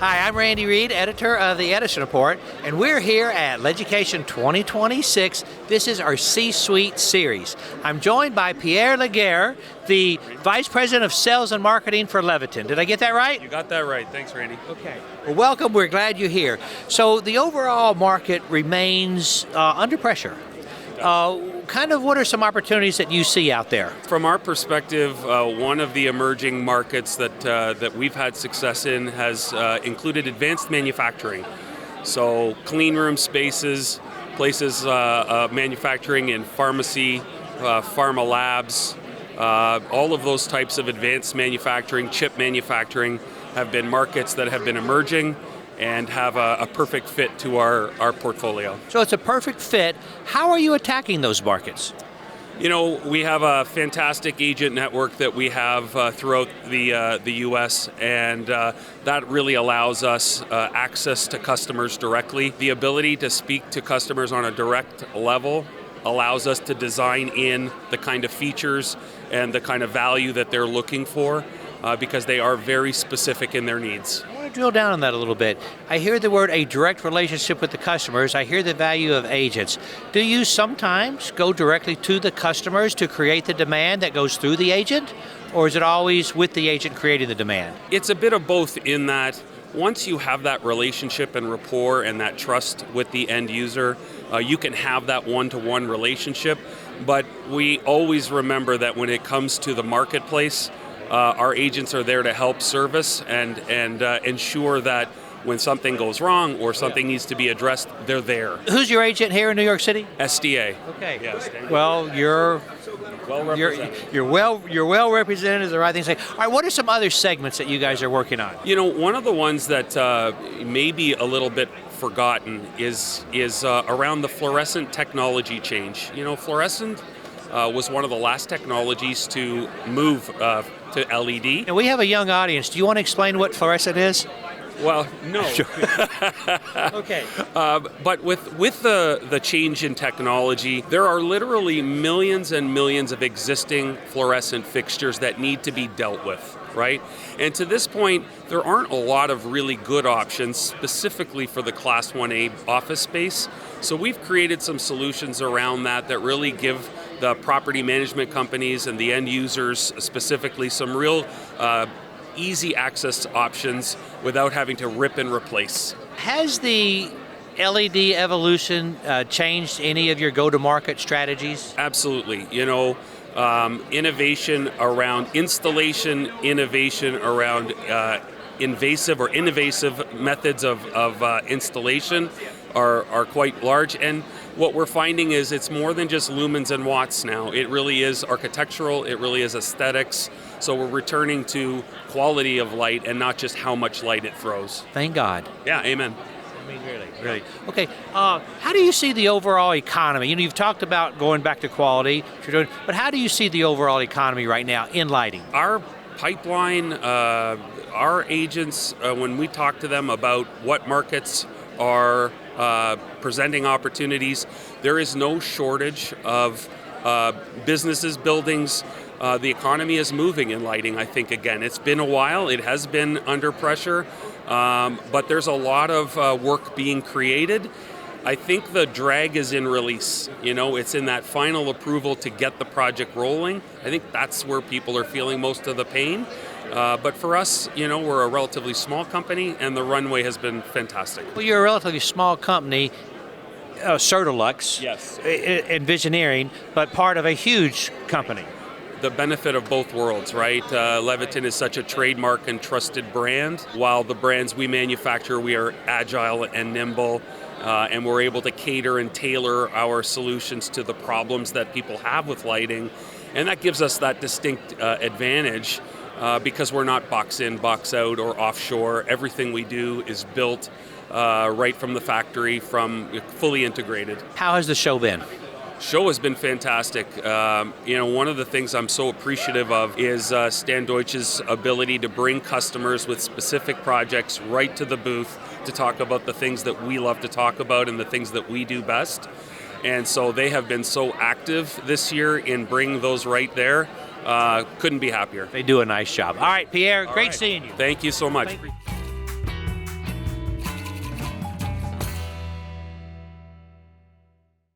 Hi, I'm Randy Reid, editor of the EdisonReport, and we're here at LEDucation 2026. This is our C-Suite series. I'm joined by Pierre Legare, the Vice President of Sales and Marketing for Leviton. Did I get that right? You got that right. Thanks, Randy. Okay. Well, welcome. We're glad you're here. So the overall market remains under pressure. Kind of what are some opportunities that you see out there? From our perspective, one of the emerging markets that we've had success in has included advanced manufacturing. So clean room spaces, places manufacturing in pharmacy, pharma labs, all of those types of advanced manufacturing, chip manufacturing have been markets that have been emerging and have a perfect fit to our portfolio. So it's a perfect fit. How are you attacking those markets? You know, we have a fantastic agent network that we have throughout the U.S., and that really allows us access to customers directly. The ability to speak to customers on a direct level allows us to design in the kind of features and the kind of value that they're looking for because they are very specific in their needs. I want to drill down on that a little bit. I hear the word a direct relationship with the customers. I hear the value of agents. Do you sometimes go directly to the customers to create the demand that goes through the agent? Or is it always with the agent creating the demand? It's a bit of both in that once you have that relationship and rapport and that trust with the end user, you can have that one-to-one relationship. But we always remember that when it comes to the marketplace, our agents are there to help service and ensure that when something goes wrong or something needs to be addressed, they're there. Who's your agent here in New York City? SDA. Okay. Yes. Well, you're well represented is the right thing to say. All right, what are some other segments that you guys are working on? You know, one of the ones that may be a little bit forgotten is around the fluorescent technology change. You know, fluorescent was one of the last technologies to move to LED. And we have a young audience. Do you want to explain what fluorescent is? Well, no. Okay. But with the change in technology, there are literally millions and millions of existing fluorescent fixtures that need to be dealt with, right? And to this point, there aren't a lot of really good options specifically for the Class 1A office space. So we've created some solutions around that really give the property management companies and the end users specifically some real easy access options without having to rip and replace. Has the LED evolution changed any of your go-to-market strategies? Absolutely. You know, innovation around installation, innovation around invasive or innovative methods of installation are quite large. And what we're finding is it's more than just lumens and watts now. It really is architectural, it really is aesthetics. So we're returning to quality of light and not just how much light it throws. Thank God. Yeah, amen. I mean, really. Okay, how do you see the overall economy? You know, you've talked about going back to quality, but how do you see the overall economy right now in lighting? Our pipeline, our agents, when we talk to them about what markets are presenting opportunities, there is no shortage of businesses, buildings. The economy is moving in lighting, I think, again. It's been a while. It has been under pressure, but there's a lot of work being created. I think the drag is in release. You know, it's in that final approval to get the project rolling. I think that's where people are feeling most of the pain. But for us, you know, we're a relatively small company, and the runway has been fantastic. Well, you're a relatively small company, Certalux, yes, Envisioneering, but part of a huge company. The benefit of both worlds, right? Leviton is such a trademark and trusted brand. While the brands we manufacture, we are agile and nimble, and we're able to cater and tailor our solutions to the problems that people have with lighting. And that gives us that distinct advantage because we're not box in, box out, or offshore. Everything we do is built right from the factory, fully integrated. How has the show been? Show has been fantastic. You know, one of the things I'm so appreciative of is Stan Deutsch's ability to bring customers with specific projects right to the booth to talk about the things that we love to talk about and the things that we do best. And so they have been so active this year in bringing those right there. Couldn't be happier. They do a nice job. All right, Pierre, great seeing you. Thank you so much.